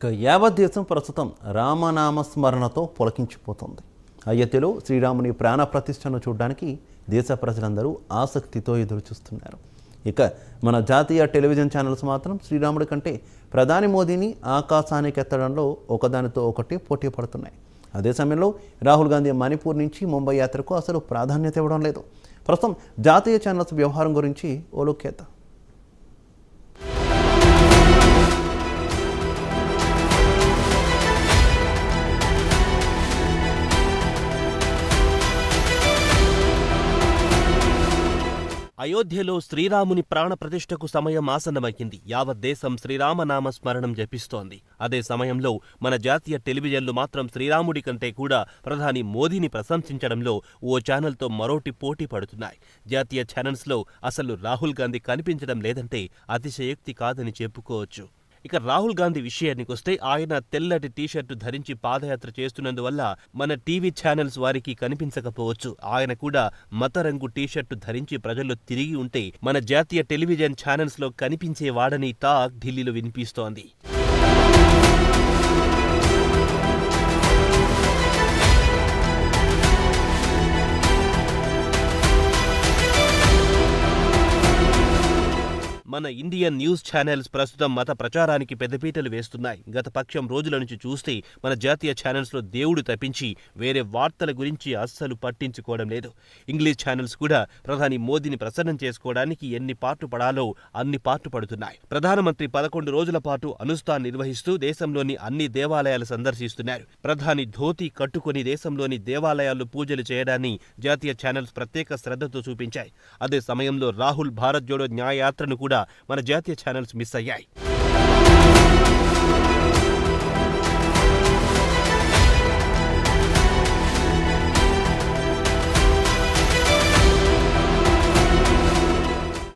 ఇక యావత్ దేశం ప్రస్తుతం రామనామస్మరణతో పులకించిపోతుంది. అయోధ్యలో శ్రీరాముని ప్రాణ ప్రతిష్టను చూడడానికి దేశ ప్రజలందరూ ఆసక్తితో ఎదురుచూస్తున్నారు. ఇక మన జాతీయ టెలివిజన్ ఛానల్స్ మాత్రం శ్రీరాముడి కంటే ప్రధాని మోదీని ఆకాశానికి ఎత్తడంలో ఒకదానితో ఒకటి పోటీ పడుతున్నాయి. అదే సమయంలో రాహుల్ గాంధీ మణిపూర్ నుంచి ముంబై యాత్రకు అసలు ప్రాధాన్యత ఇవ్వడం లేదు. ప్రస్తుతం జాతీయ ఛానల్స్ వ్యవహారం గురించి ఓ లుక్ చేద్దాం. అయోధ్యలో శ్రీరాముని ప్రాణ ప్రతిష్టకు సమయం ఆసన్నమైంది. యావత్ దేశం శ్రీరామనామ స్మరణం జపిస్తోంది. అదే సమయంలో మన జాతీయ టెలివిజన్లు మాత్రం శ్రీరాముడి కంటే కూడా ప్రధాని మోదీని ప్రశంసించడంలో ఓ ఛానల్తో మరోటి పోటీ పడుతున్నాయి. జాతీయ ఛానల్స్లో అసలు రాహుల్ గాంధీ కనిపించడం లేదంటే అతిశయోక్తి కాదని చెప్పుకోవచ్చు. ఇక రాహుల్ గాంధీ విషయానికొస్తే ఆయన తెల్లటి టీషర్టు ధరించి పాదయాత్ర చేస్తున్నందువల్ల మన టీవీ ఛానల్స్ వారికి కనిపించకపోవచ్చు. ఆయన కూడా మతరంగు టీషర్టు ధరించి ప్రజల్లో తిరిగి ఉంటే మన జాతీయ టెలివిజన్ ఛానల్స్లో కనిపించేవాడని టాక్ ఢిల్లీలో వినిపిస్తోంది. మన ఇండియన్ న్యూస్ ఛానల్స్ ప్రస్తుతం మత ప్రచారానికి పెద్దపీటలు వేస్తున్నాయి. గత పక్షం రోజుల నుంచి చూస్తే మన జాతీయ ఛానల్స్లో దేవుడు తప్పించి వేరే వార్తల గురించి అస్సలు పట్టించుకోవడం లేదు. ఇంగ్లీష్ ఛానల్స్ కూడా ప్రధాని మోదీని ప్రసన్నం చేసుకోవడానికి ఎన్ని పాటు పడాలో అన్ని పాటు పడుతున్నాయి. ప్రధానమంత్రి 11 రోజుల పాటు అనుష్ఠాన్ నిర్వహిస్తూ దేశంలోని అన్ని దేవాలయాలు సందర్శిస్తున్నారు. ప్రధాని ధోతి కట్టుకుని దేశంలోని దేవాలయాల్లో పూజలు చేయడాన్ని జాతీయ ఛానల్స్ ప్రత్యేక శ్రద్ధతో చూపించాయి. అదే సమయంలో రాహుల్ భారత్ జోడో న్యాయయాత్రను కూడా మన జాతీయ ఛానల్స్ మిస్ అయ్యాయి.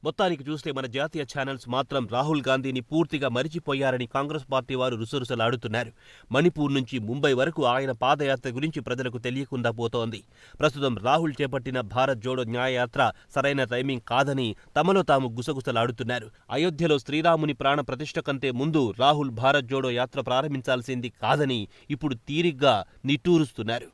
మొత్తానికి చూస్తే మన జాతీయ ఛానల్స్ మాత్రం రాహుల్ గాంధీని పూర్తిగా మరిచిపోయారని కాంగ్రెస్ పార్టీ వారు రుసరుసలాడుతున్నారు. మణిపూర్ నుంచి ముంబై వరకు ఆయన పాదయాత్ర గురించి ప్రజలకు తెలియకుండా పోతోంది. ప్రస్తుతం రాహుల్ చేపట్టిన భారత్ జోడో న్యాయయాత్ర సరైన టైమింగ్ కాదని తమలో తాము గుసగుసలాడుతున్నారు. అయోధ్యలో శ్రీరాముని ప్రాణ ప్రతిష్ఠ కంటే ముందు రాహుల్ భారత్ జోడో యాత్ర ప్రారంభించాల్సింది కాదని ఇప్పుడు తీరిగ్గా నిట్టూరుస్తున్నారు.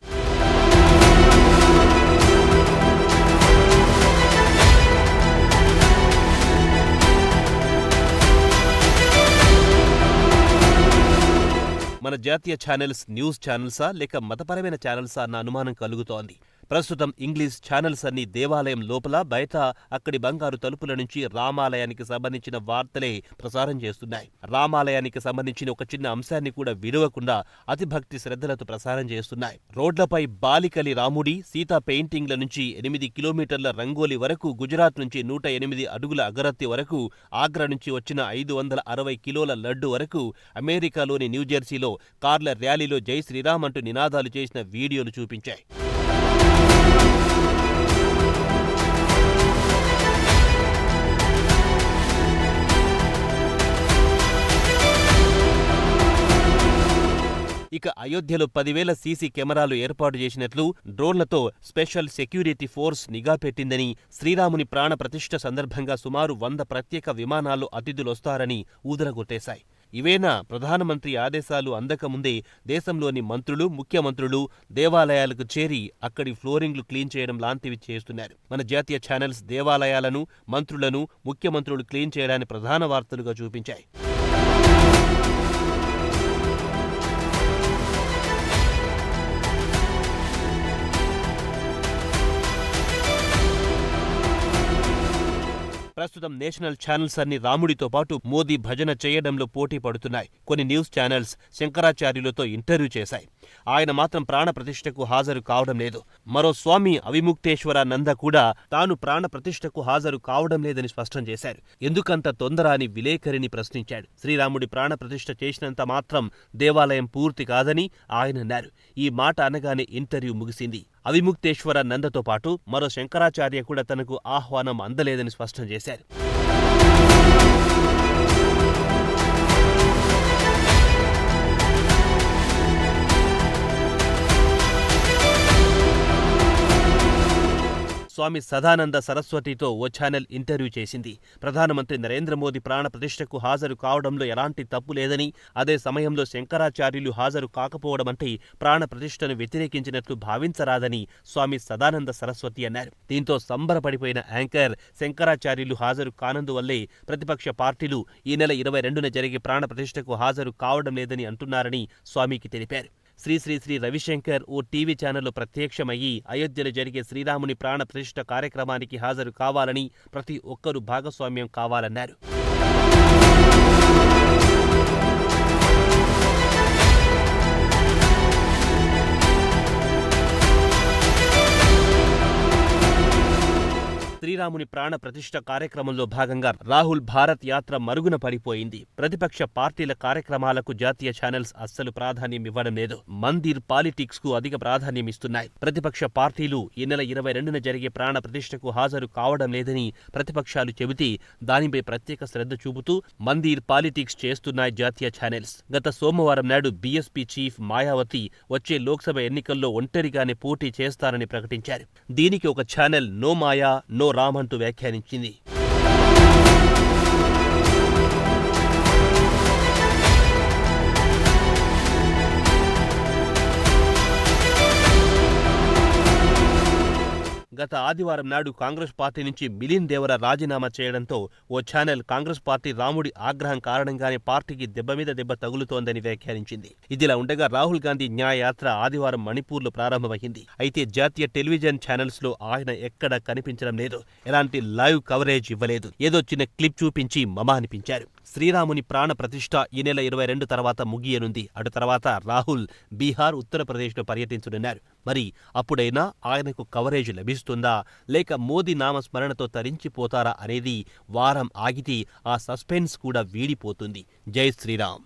మన జాతీయ ఛానల్స్ న్యూస్ ఛానల్సా లేక మతపరమైన ఛానల్సా అన్న అనుమానం కలుగుతోంది. ప్రస్తుతం ఇంగ్లీష్ ఛానల్స్ అన్ని దేవాలయం లోపల బయట అక్కడి బంగారు తలుపుల నుంచి రామాలయానికి సంబంధించిన వార్తలే ప్రసారం చేస్తున్నాయి. రామాలయానికి సంబంధించిన ఒక చిన్న అంశాన్ని కూడా విడవకుండా అతిభక్తి శ్రద్ధలతో ప్రసారం చేస్తున్నాయి. రోడ్లపై బాలికలి రాముడి, సీతా పెయింటింగ్ల నుంచి 8 కిలోమీటర్ల రంగోలి వరకు, గుజరాత్ నుంచి 108 అడుగుల అగరత్తి వరకు, ఆగ్రా నుంచి వచ్చిన 560 కిలోల లడ్డు వరకు, అమెరికాలోని న్యూజెర్సీలో కార్ల ర్యాలీలో జై శ్రీరామ్ అంటూ నినాదాలు చేసిన వీడియోలు చూపించాయి. ఇక అయోధ్యలో 10,000 సీసీ కెమెరాలు ఏర్పాటు చేసినట్లు, డ్రోన్లతో స్పెషల్ సెక్యూరిటీ ఫోర్స్ నిఘా పెట్టిందని, శ్రీరాముని ప్రాణ ప్రతిష్ఠ సందర్భంగా సుమారు 100 ప్రత్యేక విమానాలు అతిథులొస్తారని ఊదరగొట్టేశాయి. ఇవేనా ప్రధానమంత్రి ఆదేశాలు అందకముందే దేశంలోని మంత్రులు, ముఖ్యమంత్రులు దేవాలయాలకు చేరి అక్కడి ఫ్లోరింగ్లు క్లీన్ చేయడం లాంటివి చేస్తున్నారు. మన జాతీయ ఛానల్స్ దేవాలయాలను, మంత్రులను, ముఖ్యమంత్రులు క్లీన్ చేయడాన్ని ప్రధాన వార్తలుగా చూపించాయి. ప్రస్తుతం నేషనల్ ఛానల్స్ అన్ని రాముడితో పాటు మోదీ భజన చేయడంలో పోటీ పడుతున్నాయి. కొన్ని న్యూస్ ఛానల్స్ శంకరాచార్యులతో ఇంటర్వ్యూ చేశాయి. ఆయన మాత్రం ప్రాణ ప్రతిష్ఠకు హాజరు కావడం లేదు. మరో స్వామి అవిముక్తేశ్వరానంద కూడా తాను ప్రాణ ప్రతిష్ఠకు హాజరు కావడం లేదని స్పష్టం చేశారు. ఎందుకంత తొందర అని విలేకరిని ప్రశ్నించాడు. శ్రీరాముడి ప్రాణ ప్రతిష్ఠ చేసినంత మాత్రం దేవాలయం పూర్తి కాదని ఆయన అన్నారు. ఈ మాట అనగానే ఇంటర్వ్యూ ముగిసింది. అవిముక్తేశ్వరానందతో పాటు మరో శంకరాచార్య కూడా తనకు ఆహ్వానం అందలేదని స్పష్టం చేశారు. స్వామి సదానంద సరస్వతితో ఓ ఛానల్ ఇంటర్వ్యూ చేసింది. ప్రధానమంత్రి నరేంద్ర మోదీ ప్రాణ ప్రతిష్ఠకు హాజరు కావడంలో ఎలాంటి తప్పు లేదని, అదే సమయంలో శంకరాచార్యులు హాజరు కాకపోవడమంటే ప్రాణ ప్రతిష్ఠను వ్యతిరేకించినట్లు భావించరాదని స్వామి సదానంద సరస్వతి అన్నారు. దీంతో సంబరపడిపోయిన యాంకర్ శంకరాచార్యులు హాజరు కానందువల్లే ప్రతిపక్ష పార్టీలు ఈ నెల 22న జరిగే ప్రాణ ప్రతిష్ఠకు హాజరు కావడం లేదని అంటున్నారని స్వామికి తెలిపారు. శ్రీ శ్రీ శ్రీ రవిశంకర్ ఓ టీవీ ఛానల్లో ప్రత్యక్షమయ్యి అయోధ్యలో జరిగే శ్రీరాముని ప్రాణ ప్రతిష్ఠ కార్యక్రమానికి హాజరు కావాలని, ప్రతి ఒక్కరూ భాగస్వామ్యం కావాలన్నారు. శ్రీరాముని ప్రాణ ప్రతిష్ఠ కార్యక్రమంలో భాగంగా రాహుల్ భారత్ యాత్ర మరుగున పడిపోయింది. ప్రతిపక్ష పార్టీల కార్యక్రమాలకు జాతీయ ఛానల్స్ అస్సలు ప్రాధాన్యం ఇవ్వడం లేదు. మందిర్ పాలిటిక్స్ కు అధిక ప్రాధాన్యం ఇస్తున్నాయి. ప్రతిపక్ష పార్టీలు ఈ నెల 22న జరిగే ప్రాణ ప్రతిష్ఠకు హాజరు కావడం లేదని ప్రతిపక్షాలు చెబితే దానిపై ప్రత్యేక శ్రద్ధ చూపుతూ మందిర్ పాలిటిక్స్ చేస్తున్నాయి జాతీయ ఛానల్స్. గత సోమవారం నాడు బీఎస్పీ చీఫ్ మాయావతి వచ్చే లోక్సభ ఎన్నికల్లో ఒంటరిగానే పోటీ చేస్తారని ప్రకటించారు. దీనికి ఒక ఛానల్ నో మాయా నో రామ్ అంటూ వ్యాఖ్యానించింది. గత ఆదివారం నాడు కాంగ్రెస్ పార్టీ నుంచి మిలింద్ దేవర రాజీనామా చేయడంతో ఓ ఛానల్ కాంగ్రెస్ పార్టీ రాముడి ఆగ్రహం కారణంగానే పార్టీకి దెబ్బ మీద దెబ్బ తగులుతోందని వ్యాఖ్యానించింది. ఇదిలా ఉండగా రాహుల్ గాంధీ న్యాయయాత్ర ఆదివారం మణిపూర్లో ప్రారంభమైంది. అయితే జాతీయ టెలివిజన్ ఛానల్స్ లో ఆయన ఎక్కడా కనిపించడం లేదు. ఎలాంటి లైవ్ కవరేజ్ ఇవ్వలేదు. ఏదో చిన్న క్లిప్ చూపించి మమా అనిపించారు. శ్రీరాముని ప్రాణ ప్రతిష్ఠ ఈ నెల 22 తర్వాత ముగియనుంది. అటు తర్వాత రాహుల్ బీహార్, ఉత్తరప్రదేశ్లో పర్యటించనున్నారు. మరి అప్పుడైనా ఆయనకు కవరేజ్ లభిస్తుందా, లేక మోదీ నామస్మరణతో తరించిపోతారా అనేది వారం ఆగితే ఆ సస్పెన్స్ కూడా వీడిపోతుంది. జై శ్రీరామ్.